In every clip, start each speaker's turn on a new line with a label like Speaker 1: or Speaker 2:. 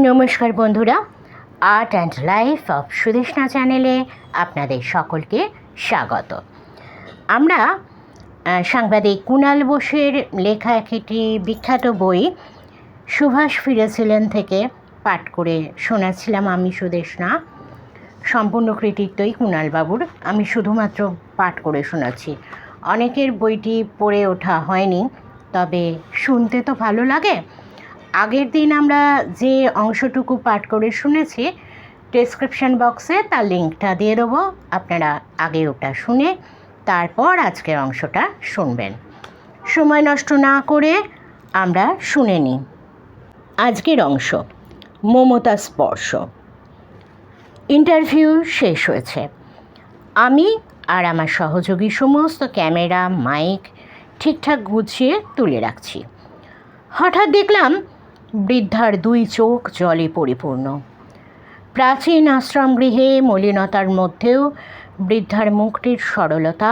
Speaker 1: নমস্কার বন্ধুরা, art and life of Sudeshna চ্যানেলে আপনাদের সকলকে স্বাগত। আমরা সাংবাদিক কুণাল বোসের লেখা একটি বিখ্যাত বই সুভাষ ফিরেছিলেন থেকে পাঠ করে শোনাচ্ছিলাম আমি সুদেষ্ণা। সম্পূর্ণ কৃতিত্বই কুণালবাবুর, আমি শুধুমাত্র পাঠ করে শোনাচ্ছি। অনেকের বইটি পড়ে ওঠা হয়নি, তবে শুনতে তো ভালো লাগে। আগের দিন আমরা যে অংশটুকু পাঠ করে শুনেছি, ডেসক্রিপশন বক্সে তার লিঙ্কটা দিয়ে দেবো, আপনারা আগে ওটা শুনে তারপর আজকের অংশটা শুনবেন। সময় নষ্ট না করে আমরা শুনে নিই আজকের অংশ। মমতা স্পর্শ। ইন্টারভিউ শেষ হয়েছে। আমি আর আমার সহযোগী সমস্ত ক্যামেরা মাইক ঠিকঠাক গুছিয়ে তুলে রাখছি। হঠাৎ দেখলাম বৃদ্ধার দুই চোখ জলে পরিপূর্ণ। প্রাচীন আশ্রমগৃহে মলিনতার মধ্যেও বৃদ্ধার মুখটির সরলতা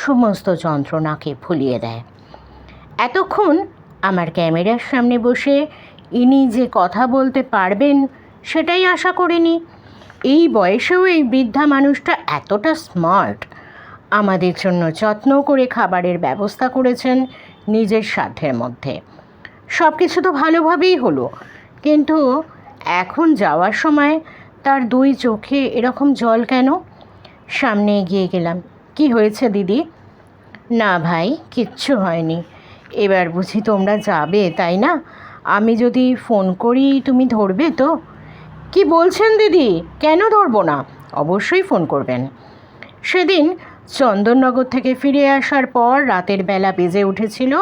Speaker 1: সমস্ত যন্ত্রণাকে ভুলিয়ে দেয়। এতক্ষণ আমার ক্যামেরার সামনে বসে ইনি যে কথা বলতে পারবেন সেটাই আশা করিনি। এই বয়সেও এই বৃদ্ধা মানুষটা এতটা স্মার্ট। আমাদের জন্য যত্ন করে খাবারের ব্যবস্থা করেছেন নিজের সাধ্যের মধ্যে। সব কিছু তো ভালোভাবেই হলো, কিন্তু এখন যাওয়ার সময় তার দুই চোখে এরকম জল কেন? সামনে এগিয়ে গেলাম। কি হয়েছে দিদি? না ভাই, কিচ্ছু হয়নি। এবার বুঝি তোমরা যাবে, তাই না? আমি যদি ফোন করি তুমি ধরবে তো? কি বলছেন দিদি, কেন ধরবো না? অবশ্যই ফোন করবেন। সেদিন চন্দননগর থেকে ফিরে আসার পর রাতের বেলা বেজে উঠেছিল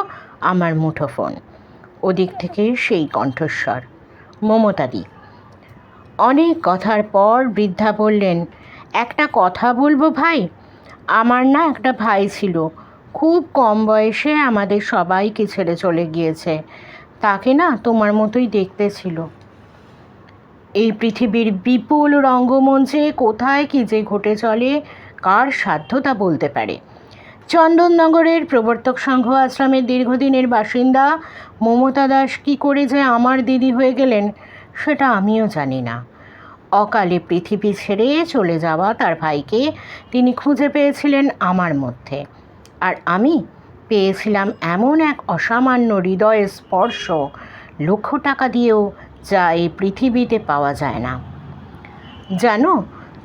Speaker 1: আমার মুঠোফোন। ওদিক থেকে সেই কণ্ঠস্বর, মমতাদি। অনেক কথার পর বৃদ্ধা বললেন, একটা কথা বলবো ভাই? আমার না একটা ভাই ছিল, খুব কম বয়সে আমাদের সবাইকে ছেড়ে চলে গিয়েছে। তাকে না তোমার মতোই দেখতে ছিল। এই পৃথিবীর বিপুল রঙ্গমঞ্চে কোথায় কী যে ঘটে চলে কার সাধ্য তা বলতে পারে। চন্দননগরের প্রবর্তক সংঘ আশ্রমের দীর্ঘদিনের বাসিন্দা মমতা দাস কী করে যে আমার দিদি হয়ে গেলেন সেটা আমিও জানি না। অকালে পৃথিবী ছেড়ে চলে যাওয়া তার ভাইকে তিনি খুঁজে পেয়েছিলেন আমার মধ্যে, আর আমি পেয়েছিলাম এমন এক অসামান্য হৃদয় স্পর্শ, লক্ষ টাকা দিয়েও যা এই পৃথিবীতে পাওয়া যায় না। জানো,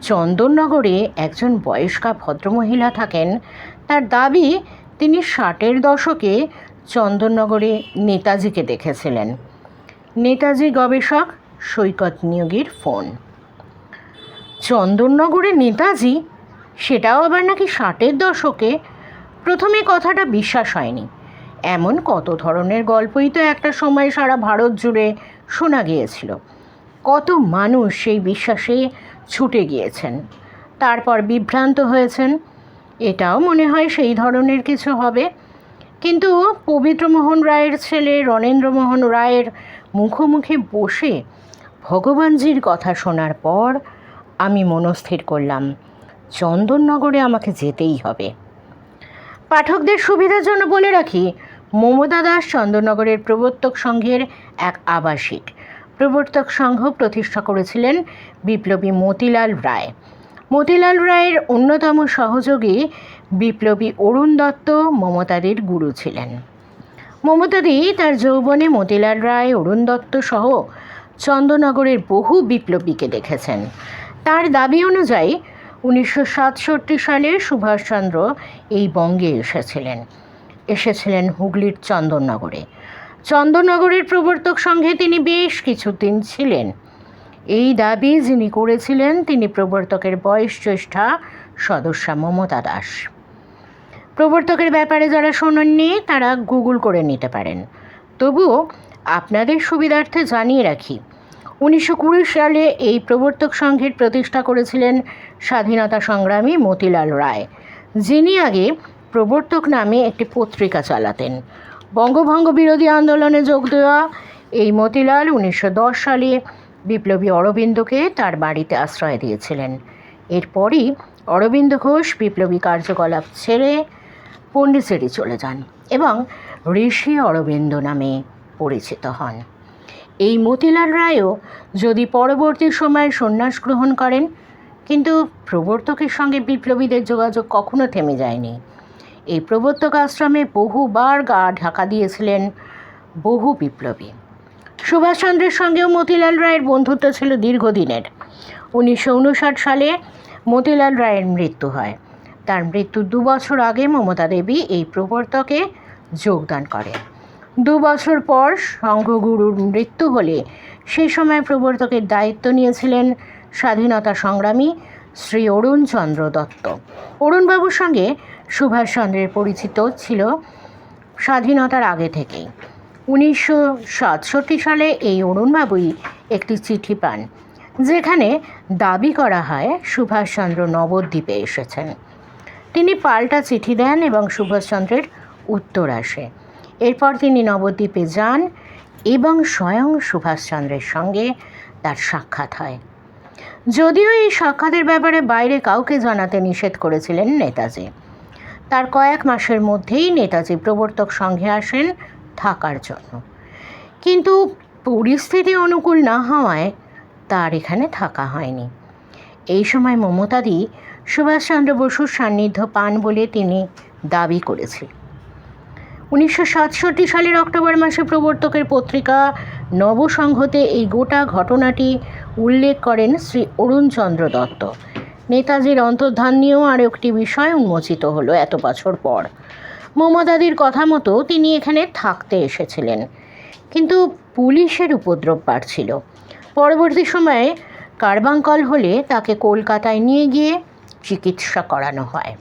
Speaker 1: চন্দননগরে একজন বয়স্কা ভদ্রমহিলা থাকেন। তার দাবি তিনি 60-এর দশকে চন্দননগরে নেতাজিকে দেখেছিলেন। নেতাজি গবেষক সৈকত নিয়োগীর ফোন। চন্দননগরে নেতাজি, সেটাও আবার নাকি 60-এর দশকে? প্রথমে কথাটা বিশ্বাস হয়নি। এমন কত ধরনের গল্পই তো একটা সময় সারা ভারত জুড়ে শোনা গিয়েছিল। কত মানুষ সেই বিশ্বাসে ছুটে গিয়েছেন, তারপর বিভ্রান্ত হয়েছেন। এটাও মনে হয় সেই ধরনের কিছু হবে। কিন্তু পবিত্রমোহন রায়ের ছেলে রণেন্দ্রমোহন রায়ের মুখোমুখি বসে ভগবানজির কথা শোনার পর আমি মনস্থির করলাম, চন্দননগরে আমাকে যেতেই হবে। পাঠকদের সুবিধার জন্য বলে রাখি, মমতা দাস চন্দননগরের প্রবর্তক সংঘের এক আবাসিক। প্রবর্তক সংঘ প্রতিষ্ঠা করেছিলেন বিপ্লবী মতিলাল রায়। মতিলাল রায়ের অন্যতম সহযোগী বিপ্লবী অরুণ দত্ত মমতাদির গুরু ছিলেন। মমতাদি তার যৌবনে মতিলাল রায়, অরুণ দত্ত সহ চন্দননগরের বহু বিপ্লবীকে দেখেছেন। তার দাবি অনুযায়ী 1967 সালে সুভাষচন্দ্র এই বঙ্গে এসেছিলেন হুগলির চন্দননগরে। চন্দননগরের প্রবর্তক সংঘে তিনি বেশ কিছুদিন ছিলেন। এই দাবি যিনি করেছিলেন তিনি প্রবর্তকের বয়োজ্যেষ্ঠা সদস্যা মমতা দাস। প্রবর্তকের ব্যাপারে যারা শোনেননি তারা গুগল করে নিতে পারেন। তবুও আপনাদের সুবিধার্থে জানিয়ে রাখি, 1920 সালে এই প্রবর্তক সংঘের প্রতিষ্ঠা করেছিলেন স্বাধীনতা সংগ্রামী মতিলাল রায়, যিনি আগে প্রবর্তক নামে একটি পত্রিকা চালাতেন। বঙ্গভঙ্গ বিরোধী আন্দোলনে যোগ দেওয়া এই মতিলাল 1910 সালে বিপ্লবী অরবিন্দকে তার বাড়িতে আশ্রয় দিয়েছিলেন। এরপরই অরবিন্দ ঘোষ বিপ্লবী কার্যকলাপ ছেড়ে পণ্ডিচেরি চলে যান এবং ঋষি অরবিন্দ নামে পরিচিত হন। এই মতিলাল রায়ও যদি পরবর্তী সময়ে সন্ন্যাস গ্রহণ করেন, কিন্তু প্রবর্তকের সঙ্গে বিপ্লবীদের যোগাযোগ কখনো থেমে যায়নি। এই প্রবর্তক আশ্রমে বহুবার গা ঢাকা দিয়েছিলেন বহু বিপ্লবী। সুভাষচন্দ্রের সঙ্গেও মতিলাল রায়ের বন্ধুত্ব ছিল দীর্ঘদিনের। 1959 সালে মতিলাল রায়ের মৃত্যু হয়। তার মৃত্যুর 2 বছর আগে মমতা দেবী এই প্রবর্তকে যোগদান করেন। 2 বছর পর সংঘগুরুর মৃত্যু হলে সেই সময় প্রবর্তকের দায়িত্ব নিয়েছিলেন স্বাধীনতা সংগ্রামী শ্রী অরুণচন্দ্র দত্ত। অরুণবাবুর সঙ্গে সুভাষচন্দ্রের পরিচিত ছিল স্বাধীনতার আগে থেকেই। 1967 সালে এই অরুণবাবুই একটি চিঠি পান, যেখানে দাবি করা হয় সুভাষচন্দ্র নবদ্বীপে এসেছেন। তিনি পাল্টা চিঠি দেন এবং সুভাষচন্দ্রের উত্তর আসে। এরপর তিনি নবদ্বীপে যান এবং স্বয়ং সুভাষচন্দ্রের সঙ্গে তার সাক্ষাৎ হয়। যদিও এই সাক্ষাতের ব্যাপারে বাইরে কাউকে জানাতে নিষেধ করেছিলেন নেতাজি। তার কয়েক মাসের মধ্যেই নেতাজি প্রবর্তক সংঘে আসেন থাকার জন্য, কিন্তু পরিস্থিতি অনুকূল না হওয়ায় তার এখানে থাকা হয়নি। এই সময় মমতাদি সুভাষচন্দ্র বসুর সান্নিধ্য পান বলে তিনি দাবি করেছেন। 1967 সালের অক্টোবর মাসে প্রবর্তকের পত্রিকা নবসংহতে এই গোটা ঘটনাটি উল্লেখ করেন শ্রী অরুণচন্দ্র দত্ত। নেতাজির অন্তর্ধান নিয়েও আরও একটি বিষয় উন্মোচিত হলো এত বছর পর। মমতাদির কথা মতো তিনি এখানে থাকতে এসেছিলেন, কিন্তু পুলিশের উপদ্রব বাড়ছিল। পরবর্তী সময়ে কার্বাঙ্কল হলে তাকে কলকাতায় নিয়ে গিয়ে চিকিৎসা করানো হয়।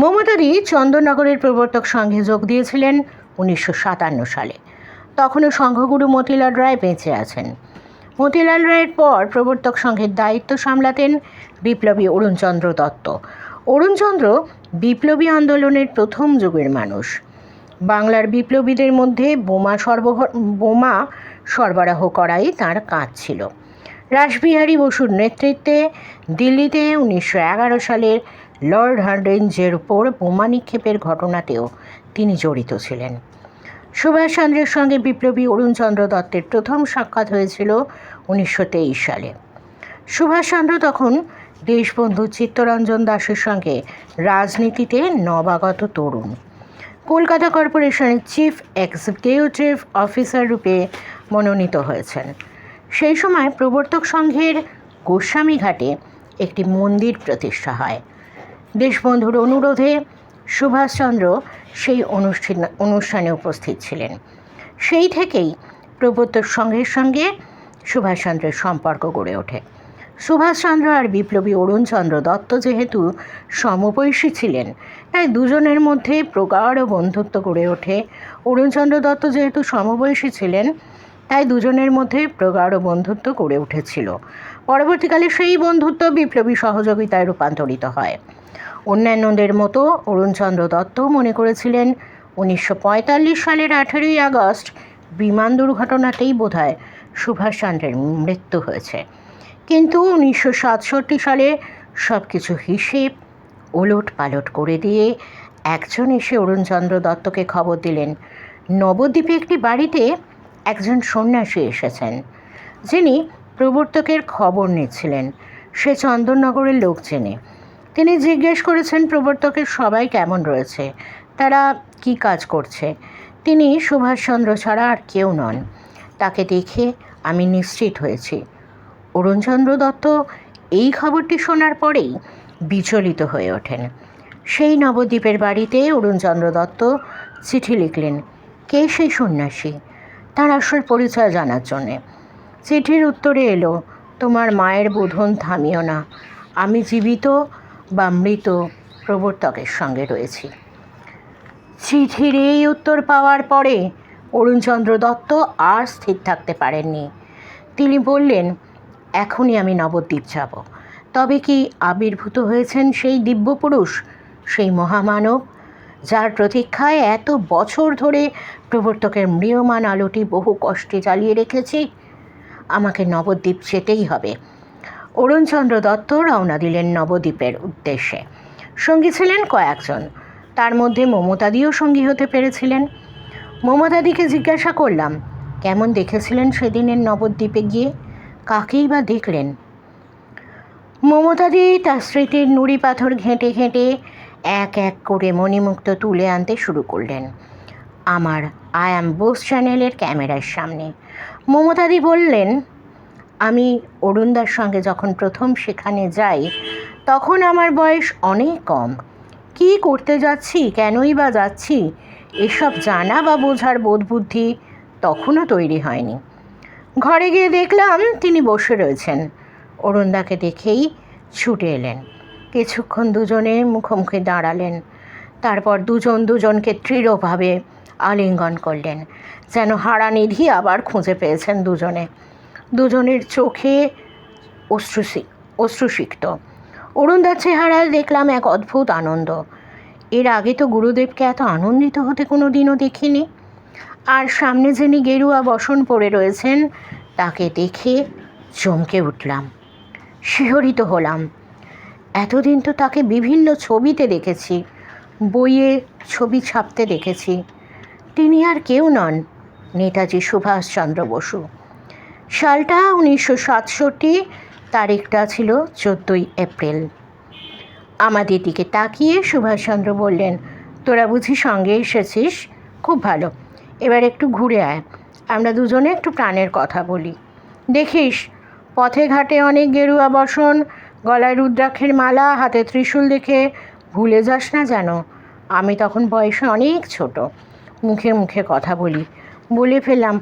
Speaker 1: মমতাদি চন্দননগরের প্রবর্তক সংঘে যোগ দিয়েছিলেন 1957 সালে। তখনও সংঘগুরু মতিলাল রায় বেঁচে আছেন। মতিলাল রায়ের পর প্রবর্তক সংঘের দায়িত্ব সামলাতেন বিপ্লবী অরুণচন্দ্র দত্ত। অরুণচন্দ্র বিপ্লবী আন্দোলনের প্রথম যুগের মানুষ। বাংলার বিপ্লবীদের মধ্যে বোমা সরবরাহ করাই তাঁর কাজ ছিল। রাসবিহারী বসুর নেতৃত্বে দিল্লিতে 1911 সালের লর্ড হার্ডিঞ্জের উপর বোমা নিক্ষেপের ঘটনাতেও তিনি জড়িত ছিলেন। সুভাষচন্দ্রের সঙ্গে বিপ্লবী অরুণচন্দ্র দত্তের প্রথম সাক্ষাৎ হয়েছিল 1923 সালে। সুভাষচন্দ্র তখন দেশবন্ধু চিত্তরঞ্জন দাসের সঙ্গে রাজনীতিতে নবাগত তরুণ। কলকাতা কর্পোরেশনের চিফ এক্সিকিউটিভ অফিসার রূপে মনোনীত হয়েছেন। সেই সময় প্রবর্তক সংঘের গোস্বামীঘাটে একটি মন্দির প্রতিষ্ঠা হয়। দেশবন্ধুর অনুরোধে সুভাষচন্দ্র সেই অনুষ্ঠানে উপস্থিত ছিলেন। সেই থেকেই প্রবর্তক সংঘের সঙ্গে সুভাষচন্দ্রের সম্পর্ক গড়ে ওঠে। সুভাষচন্দ্র আর বিপ্লবী অরুণচন্দ্র দত্ত যেহেতু সমবয়সী ছিলেন, তাই দুজনের মধ্যে প্রগাঢ় বন্ধুত্ব গড়ে ওঠে। অরুণচন্দ্র দত্ত যেহেতু সমবয়সী ছিলেন, তাই দুজনের মধ্যে প্রগাঢ় বন্ধুত্ব গড়ে উঠেছিল। পরবর্তীকালে সেই বন্ধুত্ব বিপ্লবী সহযোগিতায় রূপান্তরিত হয়। অন্যান্যদের মতো অরুণচন্দ্র দত্ত মনে করেছিলেন 1945 সালের 18ই আগস্ট বিমান দুর্ঘটনাতেই বোধহয় সুভাষচন্দ্রের মৃত্যু হয়েছে। কিন্তু 1967 সালে সব কিছু হিসেব ওলট পালট করে দিয়ে একজন এসে অরুণচন্দ্র দত্তকে খবর দিলেন, নবদ্বীপে একটি বাড়িতে একজন সন্ন্যাসী এসেছেন, যিনি প্রবর্তকের খবর নিচ্ছিলেন। সে চন্দননগরের লোক চেনে। তিনি জিজ্ঞেস করেছেন প্রবর্তকের সবাই কেমন রয়েছে, তারা কি কাজ করছে। তিনি সুভাষচন্দ্র ছাড়া আর কেউ নন। তাকে দেখে আমি নিশ্চিত হয়েছি। অরুণচন্দ্র দত্ত এই খবরটি শোনার পরেই বিচলিত হয়ে ওঠেন। সেই নবদ্বীপের বাড়িতে অরুণচন্দ্র দত্ত চিঠি লিখলেন, কে সেই সন্ন্যাসী, তার আসল পরিচয় জানার জন্যে। চিঠির উত্তরে এলো, তোমার মায়ের বোধন থামিও না, আমি জীবিত বা মৃত প্রবর্তকের সঙ্গে রয়েছি। চিঠির এই উত্তর পাওয়ার পরে অরুণচন্দ্র দত্ত আর স্থির থাকতে পারেননি। তিনি বললেন, এখনই আমি নবদ্বীপ যাব। তবে কি আবির্ভূত হয়েছেন সেই দিব্যপুরুষ, সেই মহামানব, যার প্রতীক্ষায় এত বছর ধরে প্রবর্তকের ম্রিয়মান আলোটি বহু কষ্টে জ্বালিয়ে রেখেছি। আমাকে নবদ্বীপ যেতেই হবে। অরুণচন্দ্র দত্ত রওনা দিলেন নবদ্বীপের উদ্দেশ্যে। সঙ্গী ছিলেন কয়েকজন, তার মধ্যে মমতাদিও সঙ্গী হতে পেরেছিলেন। মমতাদিকে জিজ্ঞাসা করলাম, কেমন দেখেছিলেন সেদিনের নবদ্বীপে গিয়ে? কাকেই বা দেখলেন? মমতাদি তার স্মৃতির নুড়ি পাথর ঘেঁটে ঘেঁটে এক এক করে মণিমুক্ত তুলে আনতে শুরু করলেন আমার আই অ্যাম বোস চ্যানেলের ক্যামেরার সামনে। মমতাদি বললেন, আমি অরুণদার সঙ্গে যখন প্রথম সেখানে যাই তখন আমার বয়স অনেক কম। কী করতে যাচ্ছি, কেনই বা যাচ্ছি, এসব জানা বা বোঝার বোধবুদ্ধি তখনও তৈরি হয়নি। ঘরে গিয়ে দেখলাম তিনি বসে রয়েছেন। অরুণদাকে দেখেই ছুটে এলেন। কিছুক্ষণ দুজনে মুখোমুখি দাঁড়ালেন। তারপর দুজন দুজনকে দৃঢ়ভাবে আলিঙ্গন করলেন, যেন হারানিধি আবার খুঁজে পেয়েছেন দুজনে। দুজনের চোখে অশ্রুসিক্ত। অরুণদার চেহারায় দেখলাম এক অদ্ভুত আনন্দ। এর আগে তো গুরুদেবকে এত আনন্দিত হতে কোনো দিনও দেখিনি। আর সামনে যিনি গেরুয়া বসন পরে রয়েছেন তাকে দেখে চমকে উঠলাম, শিহরিত হলাম। এতদিন তো তাকে বিভিন্ন ছবিতে দেখেছি, বইয়ে ছবি ছাপতে দেখেছি। তিনি আর কেউ নন, নেতাজি সুভাষচন্দ্র বসু। সালটা 1967, তারিখটা ছিল 14 এপ্রিল। আমাদের দিকে তাকিয়ে সুভাষচন্দ্র বললেন, তোরা বুঝি সঙ্গে এসেছিস? খুব ভালো, এবার একটু ঘুরে আয়, আমরা দুজনে একটু প্রাণের কথা বলি। দেখিস পথে ঘাটে অনেক গেরুয়া বসন, গলায় রুদ্রাক্ষের মালা, হাতে ত্রিশূল দেখে ভুলে যাস না যেন। আমি তখন বয়সে অনেক ছোট, মুখে মুখে কথা বলি। বলে ফেললাম,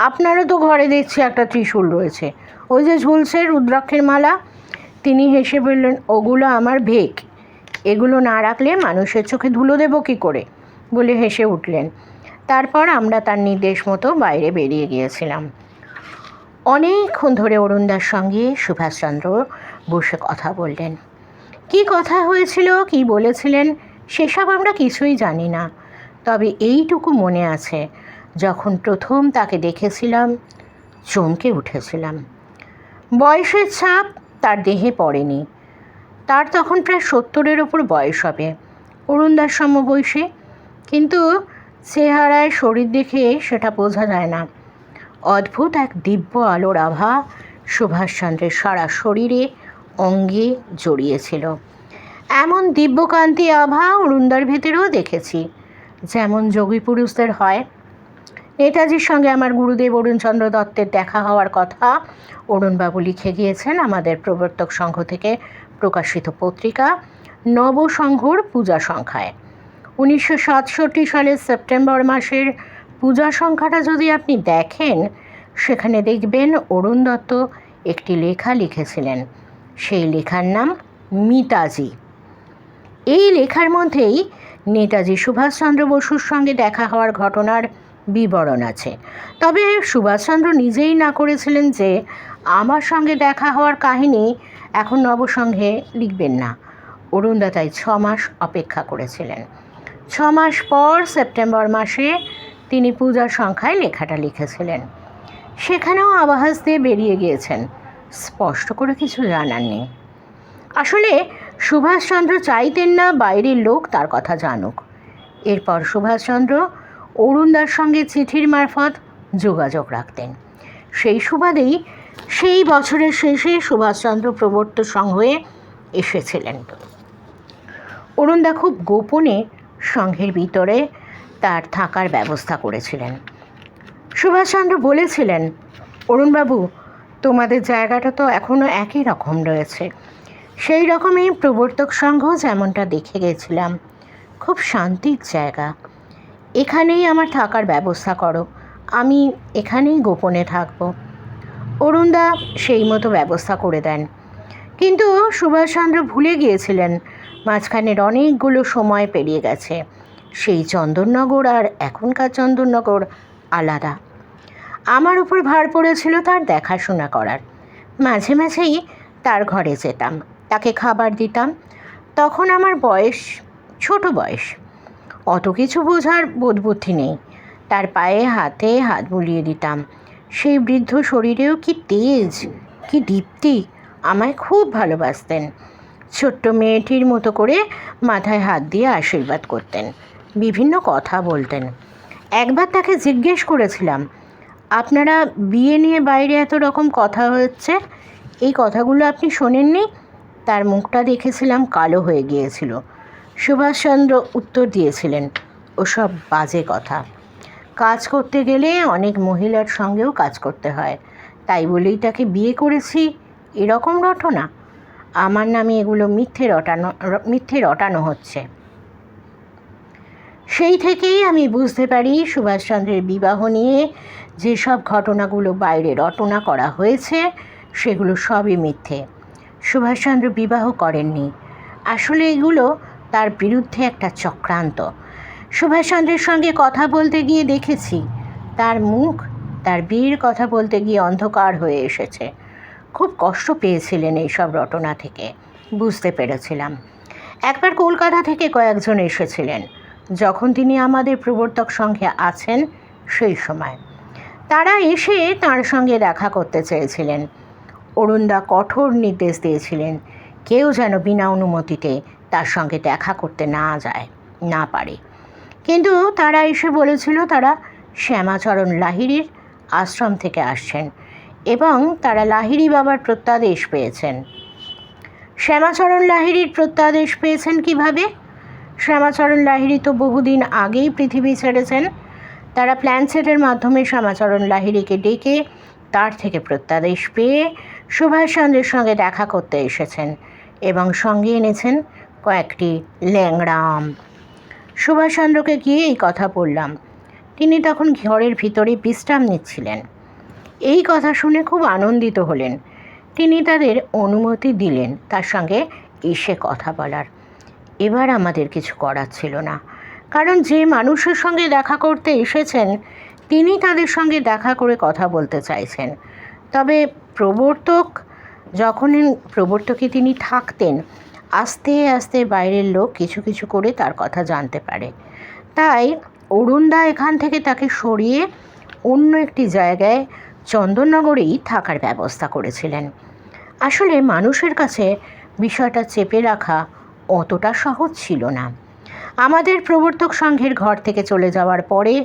Speaker 1: আপনারও তো ঘরে দেখছি একটা ত্রিশূল রয়েছে, ওই যে ঝুলছে রুদ্রাক্ষের মালা। তিনি হেসে বললেন, ওগুলো আমার ভেক, এগুলো না রাখলে মানুষের চোখে ধুলো দেবো কী করে, বলে হেসে উঠলেন। তারপর আমরা তার নির্দেশ মতো বাইরে বেরিয়ে গিয়েছিলাম। অনেকক্ষণ ধরে অরুণদার সঙ্গে সুভাষচন্দ্র বসে কথা বললেন। কি কথা হয়েছিল, কি বলেছিলেন, সেসব আমরা কিছুই জানি না। তবে এইটুকু মনে আছে, যখন প্রথম তাকে দেখেছিলাম চমকে উঠেছিলাম। বয়সের ছাপ তার দেহে পড়েনি। তার তখন প্রায় 70-এর ওপর বয়স হবে, অরুণদার সমবয়সী, কিন্তু চেহারায় শরীর দেখে সেটা বোঝা যায় না। অদ্ভুত এক দিব্য আলোর আভা সুভাষচন্দ্রের সারা শরীরে অঙ্গে জড়িয়েছিল। এমন দিব্যকান্তি আভা অরুণদার ভেতরেও দেখেছি, যেমন যোগী পুরুষদের হয়। নেতাজির সঙ্গে আমার গুরুদেব অরুণচন্দ্র দত্তের দেখা হওয়ার কথা অরুণবাবু লিখে গিয়েছেন আমাদের প্রবর্তক সংঘ থেকে প্রকাশিত পত্রিকা নবসংঘর পূজা সংখ্যায়। 1967 সালের সেপ্টেম্বর মাসের পূজা সংখ্যাটা যদি আপনি দেখেন, সেখানে দেখবেন অরুণ দত্ত একটি লেখা লিখেছিলেন। সেই লেখার নাম মিতাজি। এই লেখার মধ্যেই নেতাজি সুভাষচন্দ্র বসুর সঙ্গে দেখা হওয়ার ঘটনার বিবরণ আছে। তবে সুভাষচন্দ্র নিজেই না করেছিলেন যে আমার সঙ্গে দেখা হওয়ার কাহিনী এখন নবসংঘে লিখবেন না। অরুণদা তাই 6 মাস অপেক্ষা করেছিলেন। 6 মাস পর সেপ্টেম্বর মাসে তিনি পূজার সংখ্যায় লেখাটা লিখেছিলেন। সেখানেও আভাস দিয়ে বেরিয়ে গিয়েছেন, স্পষ্ট করে কিছু জানার নেই। আসলে সুভাষচন্দ্র চাইতেন না বাইরের লোক তার কথা জানুক। এরপর সুভাষচন্দ্র অরুণদার সঙ্গে চিঠির মারফত যোগাযোগ রাখতেন। সেই সুবাদেই সেই বছরের শেষে সুভাষচন্দ্র প্রবর্তক সংঘে এসেছিলেন। অরুণদা খুব গোপনে সংঘের ভিতরে তার থাকার ব্যবস্থা করেছিলেন। সুভাষচন্দ্র বলেছিলেন, অরুণবাবু, তোমাদের জায়গাটা তো এখনও একই রকম রয়েছে, সেই রকমই প্রবর্তক সংঘ যেমনটা দেখে গেছিলাম। খুব শান্তির জায়গা, এখানেই আমার থাকার ব্যবস্থা করো, আমি এখানেই গোপনে থাকব। অরুণদা সেই মতো ব্যবস্থা করে দেন। কিন্তু সুভাষচন্দ্র ভুলে গিয়েছিলেন মাঝখানের অনেকগুলো সময় পেরিয়ে গেছে। সেই চন্দননগর আর এখনকার চন্দননগর আলাদা। আমার উপর ভার পড়েছিল তার দেখাশোনা করার। মাঝে মাঝেই তার ঘরে যেতাম, তাকে খাবার দিতাম। তখন আমার বয়স, ছোট বয়স, অত কিছু বোঝার বোধবুদ্ধি নেই। তার পায়ে হাতে হাত বুলিয়ে দিতাম। সেই বৃদ্ধ শরীরেও কি তেজ, কি দীপ্তি! আমায় খুব ভালোবাসতেন। ছোট্ট মেয়েটির মতো করে মাথায় হাত দিয়ে আশীর্বাদ করতেন, বিভিন্ন কথা বলতেন। একবার তাকে জিজ্ঞেস করেছিলাম, আপনারা বিয়ে নিয়ে বাইরে এত রকম কথা হচ্ছে, এই কথাগুলো আপনি শোনেননি? তার মুখটা দেখেছিলাম কালো হয়ে গিয়েছিল। সুভাষচন্দ্র উত্তর দিয়েছিলেন, ওসব বাজে কথা। কাজ করতে গেলে অনেক মহিলার সঙ্গেও কাজ করতে হয়, তাই বলেই তাকে বিয়ে করেছি, এরকম রটনা? আমার নামে এগুলো মিথ্যে রটানো হচ্ছে। সেই থেকেই আমি বুঝতে পারি সুভাষচন্দ্রের বিবাহ নিয়ে যেসব ঘটনাগুলো বাইরে রটনা করা হয়েছে সেগুলো সবই মিথ্যে। সুভাষচন্দ্র বিবাহ করেননি। আসলে এগুলো তার বিরুদ্ধে একটা চক্রান্ত। সুভাষচন্দ্রের সঙ্গে কথা বলতে গিয়ে দেখেছি তার মুখ তার বিয়ের কথা বলতে গিয়ে অন্ধকার হয়ে এসেছে। খুব কষ্ট পেয়েছিলেন এইসব রটনা থেকে, বুঝতে পেরেছিলাম। একবার কলকাতা থেকে কয়েকজন এসেছিলেন, যখন তিনি আমাদের প্রবর্তক সংঘে আছেন সেই সময়। তারা এসে তাঁর সঙ্গে দেখা করতে চেয়েছিলেন। অরুণদা কঠোর নির্দেশ দিয়েছিলেন কেউ যেন বিনা অনুমতিতে তার সঙ্গে দেখা করতে না পারে। কিন্তু তারা এসে বলেছিল তারা শ্যামাচরণ লাহিড়ীর আশ্রম থেকে আসছেন এবং তারা লাহিড়ী বাবার প্রত্যাদেশ পেয়েছেন। শ্যামাচরণ লাহিড়ীর প্রত্যাদেশ পেয়েছেন কিভাবে? শ্যামাচরণ লাহিড়ী তো বহুদিন আগেই পৃথিবী ছেড়েছেন। তারা প্ল্যানসেটের মাধ্যমে শ্যামাচরণ লাহিড়ীকে ডেকে তার থেকে প্রত্যাদেশ পেয়ে সুভাষচন্দ্রের সঙ্গে দেখা করতে এসেছেন এবং সঙ্গে এনেছেন কয়েকটি ল্যাংড়া আম। সুভাষচন্দ্রকে গিয়ে এই কথা বললাম। তিনি তখন ঘরের ভিতরে বিশ্রাম নিচ্ছিলেন। এই কথা শুনে খুব আনন্দিত হলেন। তিনি তাদের অনুমতি দিলেন তার সঙ্গে এসে কথা বলার। এবার আমাদের কিছু করার ছিল না, কারণ যে মানুষের সঙ্গে দেখা করতে এসেছেন তিনি তাদের সঙ্গে দেখা করে কথা বলতে চাইছেন। তবে প্রবর্তকে তিনি থাকতেন, আস্তে আস্তে বাইরের লোক কিছু কিছু করে তার কথা জানতে পারে। তাই অরুণদা এখান থেকে তাকে সরিয়ে অন্য একটি জায়গায় চন্দননগরেই থাকার ব্যবস্থা করেছিলেন। আসলে মানুষের কাছে বিষয়টা চেপে রাখা অতটা সহজ ছিল না। আমাদের প্রবর্তক সংঘের ঘর থেকে চলে যাওয়ার পরে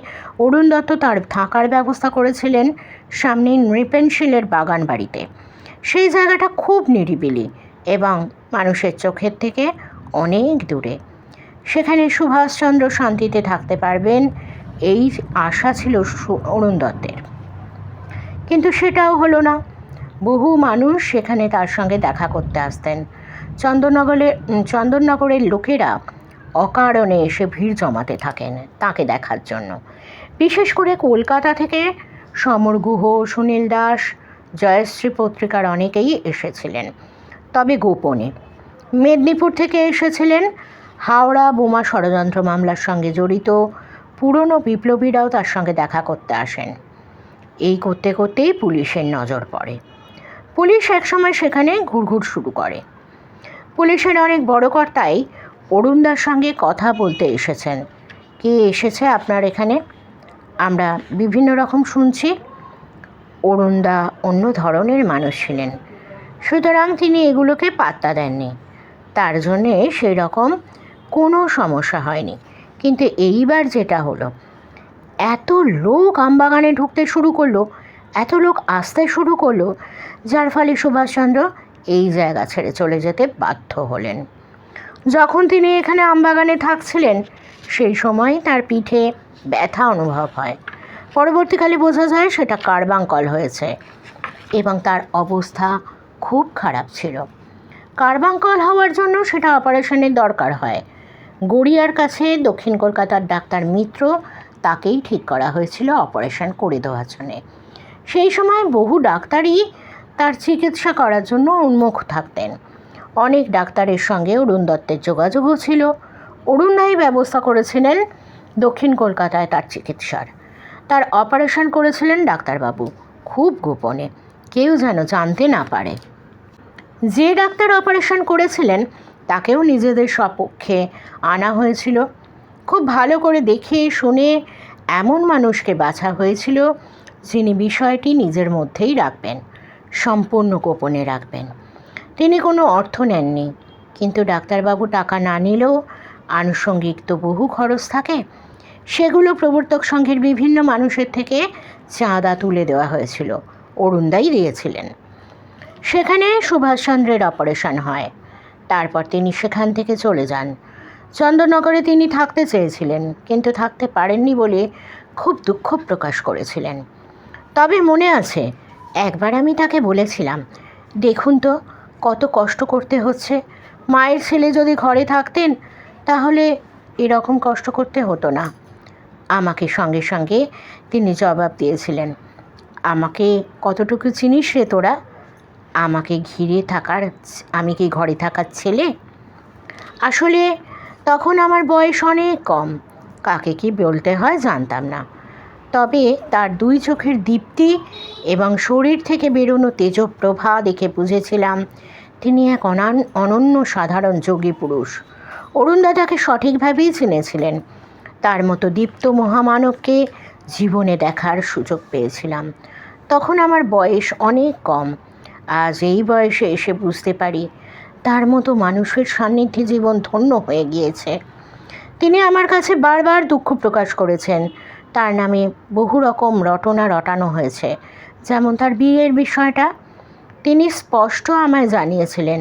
Speaker 1: অরুণ দত্ত তার থাকার ব্যবস্থা করেছিলেন সামনে নৃপেনশিলের বাগান বাড়িতে। সেই জায়গাটা খুব নিরিবিলি এবং মানুষের চোখের থেকে অনেক দূরে। সেখানে সুভাষচন্দ্র শান্তিতে থাকতে পারবেন এই আশা ছিল অরুণ দত্তের। কিন্তু সেটাও হলো না। বহু মানুষ সেখানে তার সঙ্গে দেখা করতে আসতেন। চন্দননগরের লোকেরা অকারণে এসে ভিড় জমাতে থাকেন তাকে দেখার জন্য। বিশেষ করে কলকাতা থেকে সমর গুহ, সুনীল দাস, জয়শ্রী পত্রিকার অনেকেই এসেছিলেন, তবে গোপনে। মেদিনীপুর থেকে এসেছিলেন। হাওড়া বোমা ষড়যন্ত্র মামলার সঙ্গে জড়িত পুরনো বিপ্লবীরাও তার সঙ্গে দেখা করতে আসেন। এই করতে করতেই পুলিশের নজর পড়ে। পুলিশ একসময় সেখানে ঘুরঘুর শুরু করে। পুলিশের অনেক বড় কর্তাই অরুণদার সঙ্গে কথা বলতে এসেছেন। কে এসেছে আপনার এখানে? আমরা বিভিন্ন রকম শুনছি। অরুণদা অন্য ধরনের মানুষ ছিলেন, সুতরাং তিনি এগুলোকে পাত্তা দেননি। তার জন্যে সেই রকম কোনো সমস্যা হয়নি। কিন্তু এইবার যেটা হলো, এত লোক আমবাগানে ঢুকতে শুরু করলো, এত লোক আসতে শুরু করলো, যার ফলে সুভাষচন্দ্র এই জায়গা ছেড়ে চলে যেতে বাধ্য হলেন। যখন তিনি এখানে আমবাগানে থাকছিলেন সেই সময় তার পিঠে ব্যথা অনুভব হয়। পরবর্তীকালে বোঝা যায় সেটা কার্বাঙ্কল হয়েছে এবং তার অবস্থা খুব খারাপ ছিল। কার্বাঙ্কল হওয়ার জন্য সেটা অপারেশনের দরকার হয়। গড়িয়ার কাছে দক্ষিণ কলকাতার ডাক্তার মিত্র, তাকেই ঠিক করা হয়েছিল অপারেশন করে দেওয়ার জন্যে। সেই সময় বহু ডাক্তারই তার চিকিৎসা করার জন্য উন্মুখ থাকতেন। অনেক ডাক্তারের সঙ্গে অরুণ দত্তের যোগাযোগও ছিল। অরুণদাই ব্যবস্থা করেছিলেন দক্ষিণ কলকাতায় তার চিকিৎসার। তার অপারেশন করেছিলেন ডাক্তারবাবু, খুব গোপনে, কেউ যেন জানতে না পারে। যে ডাক্তার অপারেশন করেছিলেন তাকেও নিজেদের সপক্ষে আনা হয়েছিল। খুব ভালো করে দেখে শুনে এমন মানুষকে বাছা হয়েছিল যিনি বিষয়টি নিজের মধ্যেই রাখবেন, সম্পূর্ণ গোপনে রাখবেন। তিনি কোনো অর্থ নেননি, কিন্তু ডাক্তারবাবু টাকা না নিলেও আনুষঙ্গিক তো বহু খরচ থাকে। সেগুলো প্রবর্তক সংঘের বিভিন্ন মানুষের থেকে চাঁদা তুলে দেওয়া হয়েছিল, অরুণদাই দিয়েছিলেন। সেখানে সুভাষচন্দ্রের অপারেশন হয়। তারপর তিনি সেখান থেকে চলে যান। চন্দননগরে তিনি থাকতে চেয়েছিলেন, কিন্তু থাকতে পারেননি বলে খুব দুঃখ প্রকাশ করেছিলেন। তবে মনে আছে, একবার আমি তাকে বলেছিলাম, দেখুন তো কত কষ্ট করতে হচ্ছে, মায়ের ছেলে যদি ঘরে থাকতেন তাহলে এরকম কষ্ট করতে হতো না। আমাকে সঙ্গে সঙ্গে তিনি জবাব দিয়েছিলেন, আমাকে কতটুকু চিনিস রে তোরা? আমাকে ঘিরে থাকার, আমি কি ঘরে থাকার ছেলে? আসলে তখন আমার বয়স অনেক কম, কাকে কি বলতে হয় জানতাম না। তবে তার দুই চোখের দীপ্তি এবং শরীর থেকে বেরোনো তেজপ্রভা দেখে বুঝেছিলাম তিনি এক অনন্য সাধারণ যোগী পুরুষ। অরুণদা তাকে সঠিকভাবেই চিনেছিলেন। তার মতো দীপ্ত মহামানবকে জীবনে দেখার সুযোগ পেয়েছিলাম। তখন আমার বয়স অনেক কম। আজ এই বয়সে এসে বুঝতে পারি তার মতো মানুষের সান্নিধ্যে জীবন ধন্য হয়ে গিয়েছে। তিনি আমার কাছে বারবার দুঃখ প্রকাশ করেছেন। তার নামে বহু রকম রটনা রটানো হয়েছে, যেমন তার বিয়ের বিষয়টা। তিনি স্পষ্ট আমায় জানিয়েছিলেন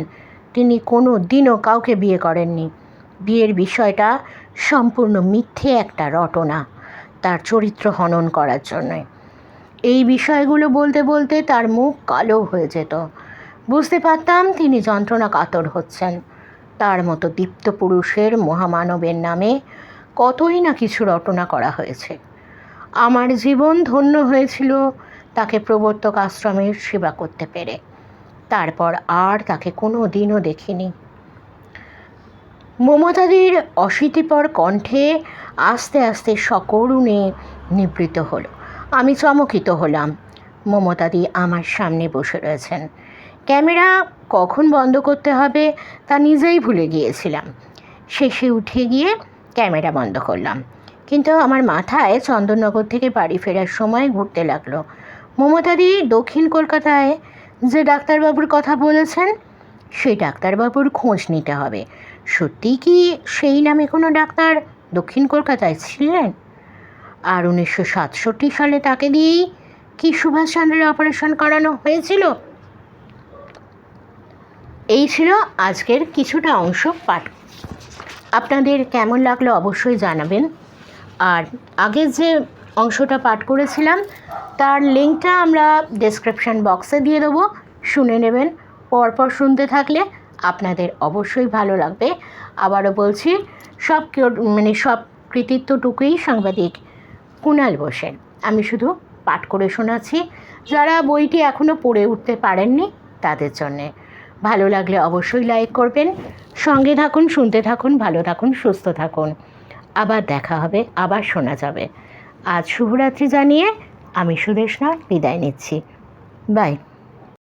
Speaker 1: তিনি কোনো দিনও কাউকে বিয়ে করেননি। বিয়ের বিষয়টা সম্পূর্ণ মিথ্যে একটা রটনা, তার চরিত্র হনন করার জন্যে। এই বিষয়গুলো বলতে বলতে তার মুখ কালো হয়ে যেত। বুঝতে পারতাম তিনি যন্ত্রণা কাতর হচ্ছেন। তার মতো দীপ্ত পুরুষের, মহামানবের নামে কতই না কিছু রটনা করা হয়েছে। আমার জীবন ধন্য হয়েছিল তাকে প্রবর্তক আশ্রমের সেবা করতে পেরে। তারপর আর তাকে কোনো দিনও দেখিনি। মমতাদির অশীতিপর কণ্ঠে আস্তে আস্তে সকরুণে নিবৃত হলো। আমি চমকিত হলাম। মমতাদি আমার সামনে বসে রয়েছেন। ক্যামেরা কখন বন্ধ করতে হবে তা নিজেই ভুলে গিয়েছিলাম। শেষে উঠে গিয়ে ক্যামেরা বন্ধ করলাম, কিন্তু আমার মাথায় চন্দননগর থেকে বাড়ি ফেরার সময় ঘুরতে লাগলো, মমতাদি দক্ষিণ কলকাতায় যে ডাক্তারবাবুর কথা বলেছেন সেই ডাক্তারবাবুর খোঁজ নিতে হবে। সত্যি কি সেই নামে কোনো ডাক্তার দক্ষিণ কলকাতায় ছিলেন? আর 1967 সালে তাকে দিয়েই কি সুভাষচন্দ্রের অপারেশন করানো হয়েছিল? এই ছিল আজকের কিছুটা অংশ পাঠ। আপনাদের কেমন লাগলো অবশ্যই জানাবেন। আর আগের যে অংশটা পাঠ করেছিলাম তার লিঙ্কটা আমরা ডেসক্রিপশন বক্সে দিয়ে দেবো, শুনে নেবেন। পরপর শুনতে থাকলে আপনাদের অবশ্যই ভালো লাগবে। আবারও বলছি, সব কৃতিত্বটুকুই সাংবাদিক কুণাল বোসের। আমি শুধু পাঠ করে শোনাচ্ছি। যারা বইটি এখনও পড়ে উঠতে পারেননি তাদের জন্যে। ভালো লাগলে অবশ্যই লাইক করবেন। সঙ্গে থাকুন, শুনতে থাকুন, ভালো থাকুন, সুস্থ থাকুন। আবার দেখা হবে, আবার শোনা যাবে। আজ শুভরাত্রি জানিয়ে আমি সুদেষ্ণা বিদায় নিচ্ছি। বাই।